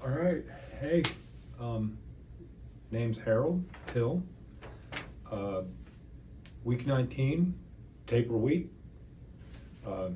All right. Hey, um, name's Harold Hill. Uh, week 19, taper week. Uh,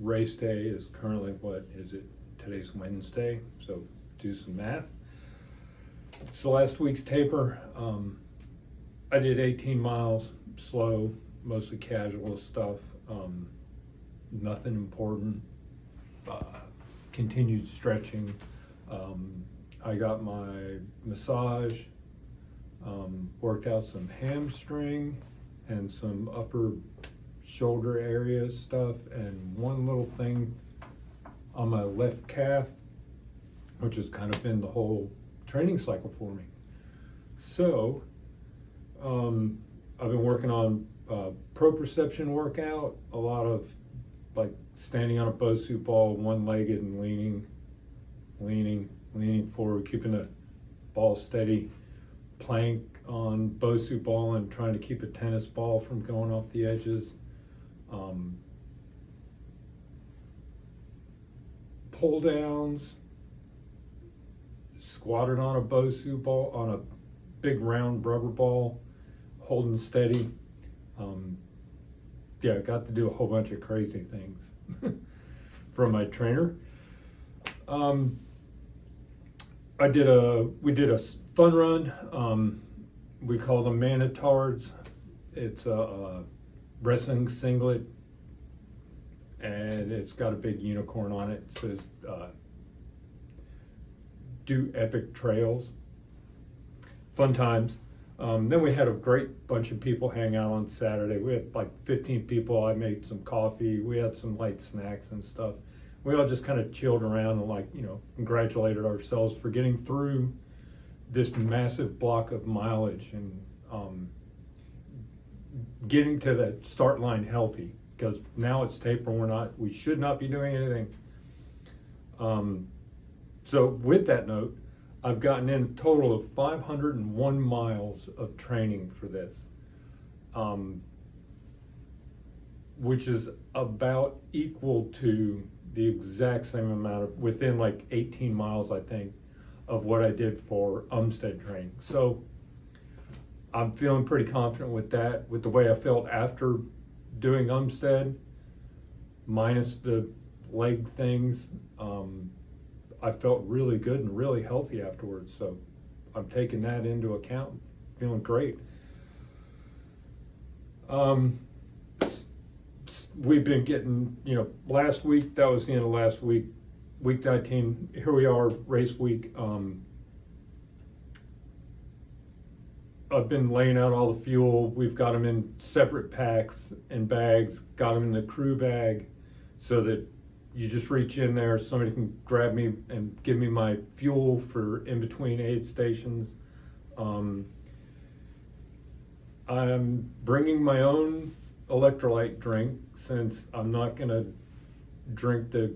race day is currently, what is it? Today's Wednesday, so do some math. So last week's taper, I did 18 miles, slow, mostly casual stuff, nothing important. Continued stretching. I got my massage, worked out some hamstring and some upper shoulder area stuff, and one little thing on my left calf, which has kind of been the whole training cycle for me. So I've been working on proprioception workout, a lot of like standing on a Bosu ball, one-legged and leaning forward, keeping the ball steady, plank on Bosu ball and trying to keep a tennis ball from going off the edges. Pull downs, squatted on a Bosu ball, on a big round rubber ball, holding steady. Yeah, I got to do a whole bunch of crazy things from my trainer. We did a fun run. We call them Manitards. It's a wrestling singlet, and it's got a big unicorn on it. It says, do epic trails. Fun times. Then we had a great bunch of people hang out on Saturday. We had like 15 people. I made some coffee. We had some light snacks and stuff. We all just kind of chilled around and congratulated ourselves for getting through this massive block of mileage and getting to the start line healthy, because now it's taper. We should not be doing anything. So with that note, I've gotten in a total of 501 miles of training for this, which is about equal to the exact same amount of, within like 18 miles, I think, of what I did for Umstead training. So I'm feeling pretty confident with that, with the way I felt after doing Umstead, minus the leg things. I felt really good and really healthy afterwards, so I'm taking that into account, feeling great. We've been getting, last week, that was the end of last week, week 19, here we are, race week. I've been laying out all the fuel. We've got them in separate packs and bags, got them in the crew bag so that you just reach in there, somebody can grab me and give me my fuel for in between aid stations. I'm bringing my own electrolyte drink, since I'm not gonna drink the,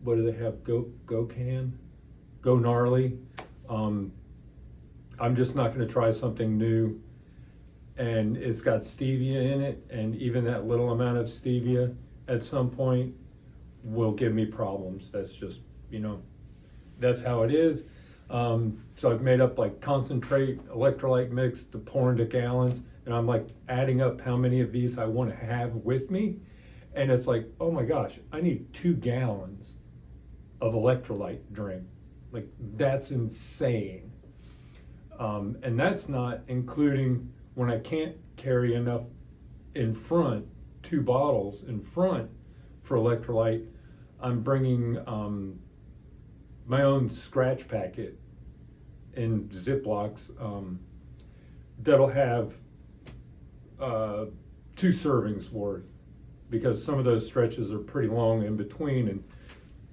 what do they have, Go Gnarly. I'm just not gonna try something new, and it's got stevia in it, and even that little amount of stevia at some point will give me problems. That's just, that's how it is. So I've made up like concentrate electrolyte mix to pour into gallons, and I'm like adding up how many of these I want to have with me, and it's like, oh my gosh, I need 2 gallons of electrolyte drink. Like, that's insane. And that's not including when I can't carry enough in front, 2 bottles in front for electrolyte. I'm bringing my own scratch packet in Ziplocs that'll have 2 servings worth, because some of those stretches are pretty long in between, and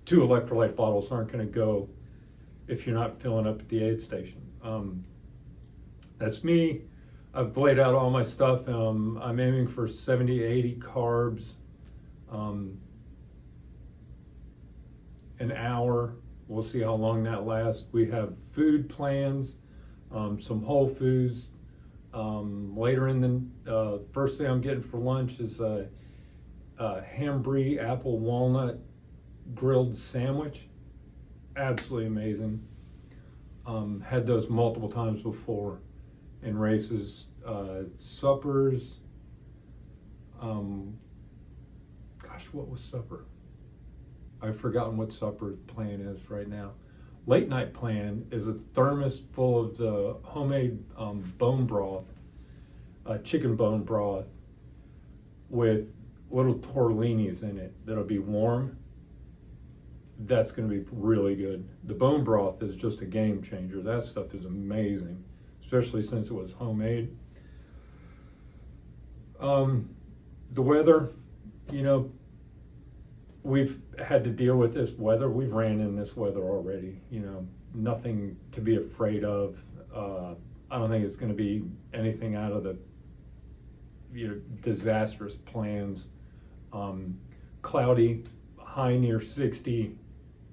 2 electrolyte bottles aren't going to go if you're not filling up at the aid station. That's me. I've laid out all my stuff. I'm aiming for 70 to 80 carbs, an hour. We'll see how long that lasts. We have food plans, some whole foods. Later in the first thing I'm getting for lunch is a ham brie apple walnut grilled sandwich. absolutely amazing. Had those multiple times before in races. Suppers, gosh, what was supper? I've forgotten what supper plan is right now. Late night plan is a thermos full of the homemade bone broth, chicken bone broth with little tortellinis in it that'll be warm. That's going to be really good. The bone broth is just a game changer. That stuff is amazing, especially since it was homemade. The weather, you know, we've had to deal with this weather. We've ran in this weather already, you know, nothing to be afraid of. I don't think it's going to be anything out of the, you know, disastrous plans. Cloudy, high near 60,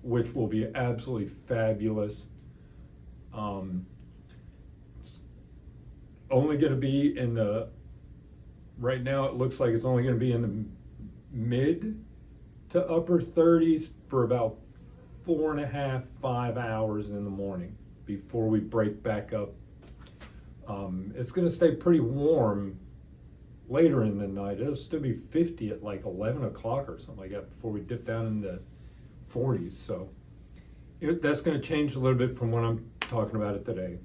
which will be absolutely fabulous. It's only going to be in the, right now it looks like it's only going to be in the mid to upper 30s for about 4.5, 5 hours in the morning before we break back up. It's going to stay pretty warm later in the night. It'll still be 50 at like 11 o'clock or something like that before we dip down in the 40s. So that's going to change a little bit from what I'm talking about it today.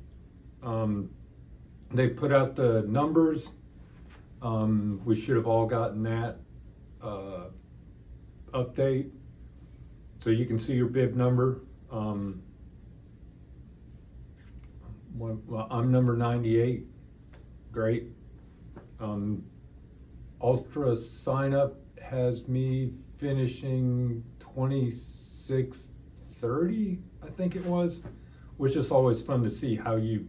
They put out the numbers. We should have all gotten that update, so you can see your bib number. Well, I'm number 98. Great. Ultra sign up has me finishing 26:30, I think it was, which is always fun to see how you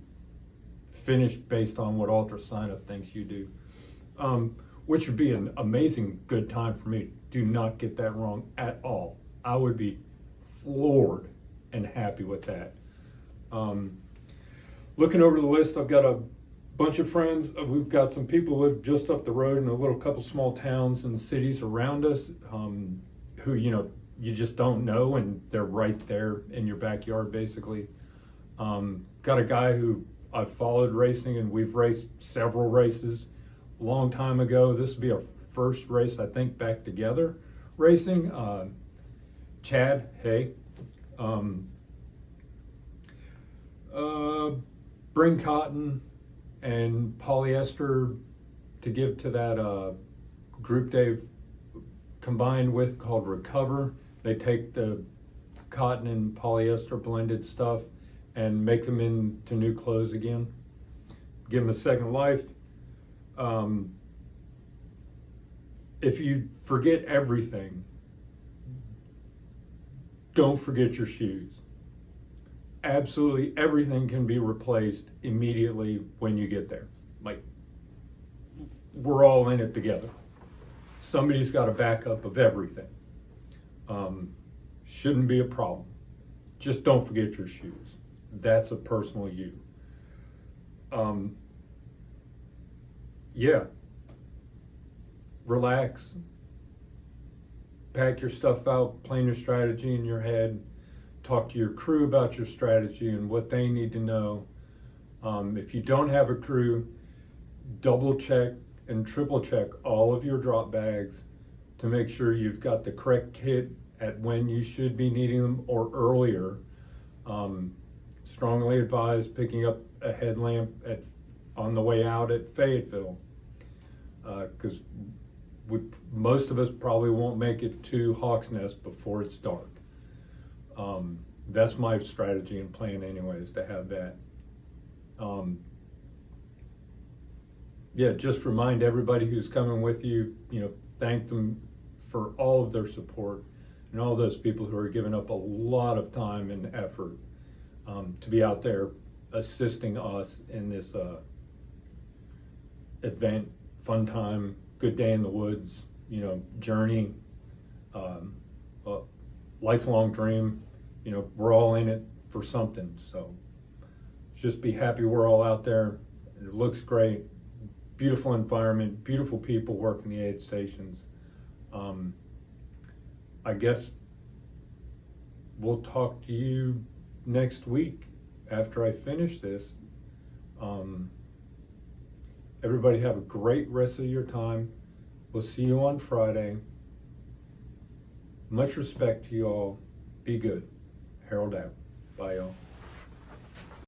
finish based on what Ultra sign up thinks you do. Which would be an amazing good time for me. Do not get that wrong at all. I would be floored and happy with that. Looking over the list, I've got a bunch of friends. We've got some people who live just up the road in a little couple small towns and cities around us, who, you know, you just don't know, and they're right there in your backyard basically. Got a guy who I've followed racing, and we've raced several races a long time ago. This will be our first race, I think, back together racing. Chad, hey. Bring cotton and polyester to give to that group they've combined with called Recover. They take the cotton and polyester blended stuff and make them into new clothes again. Give them a second life. If you forget everything, don't forget your shoes. Absolutely everything can be replaced immediately when you get there. Like, we're all in it together. Somebody's got a backup of everything. Shouldn't be a problem. Just don't forget your shoes. That's a personal you. Yeah. Relax. Pack your stuff out, plan your strategy in your head. Talk to your crew about your strategy and what they need to know. If you don't have a crew, double check and triple check all of your drop bags to make sure you've got the correct kit at when you should be needing them or earlier. Strongly advise picking up a headlamp on the way out at Fayetteville, because most of us probably won't make it to Hawks Nest before it's dark. That's my strategy and plan anyways, to have that. Yeah, just remind everybody who's coming with you, you know, thank them for all of their support and all those people who are giving up a lot of time and effort to be out there assisting us in this event, fun time, good day in the woods, you know, journey, lifelong dream. You know, we're all in it for something. So just be happy we're all out there. It looks great. Beautiful environment, beautiful people working the aid stations. I guess we'll talk to you next week after I finish this. Everybody have a great rest of your time. We'll see you on Friday. Much respect to you all. Be good. Harold out. Bye, y'all.